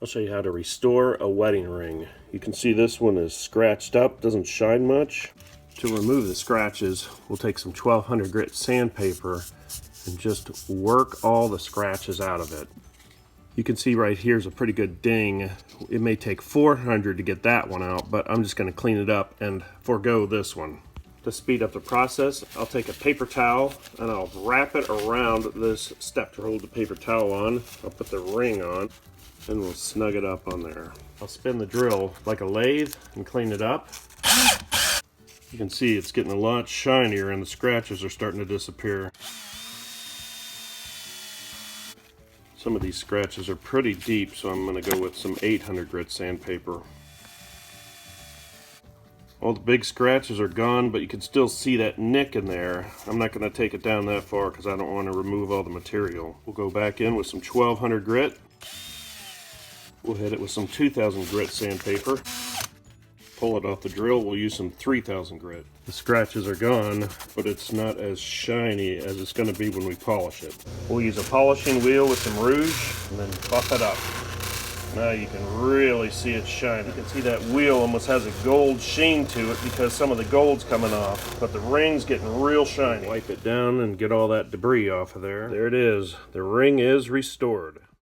I'll show you how to restore a wedding ring. You can see this one is scratched up, doesn't shine much. To remove the scratches, we'll take some 1200 grit sandpaper and just work all the scratches out of it. You can see right here is a pretty good ding. It may take 400 to get that one out, but I'm just going to clean it up and forego this one. To speed up the process, I'll take a paper towel and I'll wrap it around this step to hold the paper towel on. I'll put the ring on and we'll snug it up on there. I'll spin the drill like a lathe and clean it up. You can see it's getting a lot shinier and the scratches are starting to disappear. Some of these scratches are pretty deep, so I'm going to go with some 800 grit sandpaper. All the big scratches are gone, but you can still see that nick in there. I'm not going to take it down that far because I don't want to remove all the material. We'll go back in with some 1200 grit. We'll hit it with some 2000 grit sandpaper. Pull it off the drill, we'll use some 3000 grit. The scratches are gone, but it's not as shiny as it's going to be when we polish it. We'll use a polishing wheel with some rouge and then buff it up. Now you can really see it shine. You can see that wheel almost has a gold sheen to it because some of the gold's coming off, but the ring's getting real shiny. Wipe it down and get all that debris off of there. There it is. The ring is restored.